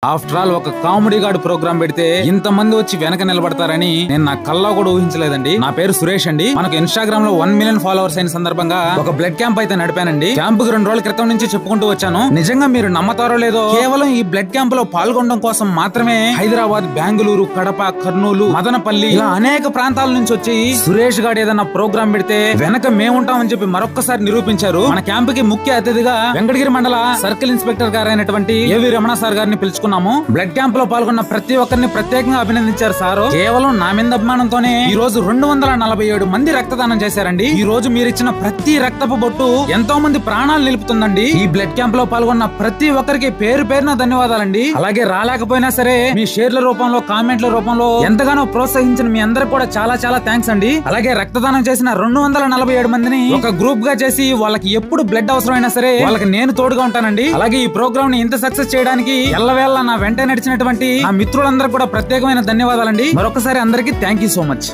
After all ఒక comedy gourd programme పెడితే ఇంత మంది వచ్చి వెనక నిలబడతారని నేను నా కల్లా కూడా ఊహించలేదండి. నా పేరు సురేష్ అండి. మనకు ఇన్స్టాగ్రామ్ లో 1 మిలియన్ ఫాలోవర్స్ అయిన సందర్భంగా ఒక బ్లడ్ క్యాంప్ అయితే నడిపానండి. క్యాంప్ కు 2 రోజుల క్రితం నుంచి చెప్పుకుంటూ వచ్చాను. నిజంగా మీరు నమ్మతారో లేదో, కేవలం ఈ బ్లడ్ క్యాంప్ లో పాల్గొనడం కోసం మాత్రమే హైదరాబాద్, బెంగళూరు, కడప, కర్నూలు, మదనపల్లి ఇలా అనేక ప్రాంతాల నుంచి వచ్చి సురేష్ గారు ఏదన్నా ప్రోగ్రామ్ పెడితే వెనక మేముంటామని చెప్పి మరొక్కసారి నిరూపించారు. మన క్యాంప్ కి ముఖ్య అతిథిగా వెంకటగిరి మండల సర్కిల్ ఇన్స్పెక్టర్ గారు అయినటువంటి ఏవి రమణ సార్ గారిని పిలుచుకున్నాము. బ్లడ్ క్యాంప్ లో పాల్గొన్న ప్రతి ఒక్కరిని ప్రత్యేకంగా అభినందించారు సారు. కేవలం నా మీద అభిమానంతోనే ఈ రోజు 247 మంది రక్తదానం చేశారండి. ఈ రోజు మీరు ఇచ్చిన ప్రతి రక్తపు బొట్టు ఎంతో మంది ప్రాణాలు నిలుపుతుందండి. ఈ బ్లడ్ క్యాంప్ లో పాల్గొన్న ప్రతి ఒక్కరికి పేరు పేరున ధన్యవాదాలండి. అలాగే రాలేకపోయినా సరే మీ షేర్ల రూపంలో, కామెంట్ల రూపంలో ఎంతగానో ప్రోత్సహించిన మీ అందరికి కూడా చాలా చాలా థ్యాంక్స్ అండి. అలాగే రక్తదానం చేసిన 247 మందిని ఒక గ్రూప్ గా చేసి వాళ్ళకి ఎప్పుడు బ్లడ్ అవసరమైనా సరే వాళ్ళకి నేను తోడుగా ఉంటానండి. అలాగే ఈ ప్రోగ్రామ్ ని ఇంత సక్సెస్ చేయడానికి ఎల్లవేళ నా వెంట నడిచినటువంటి ఆ మిత్రులందరూ కూడా ప్రత్యేకమైన ధన్యవాదాలండి. మరొకసారి అందరికీ థ్యాంక్ యూ సో మచ్.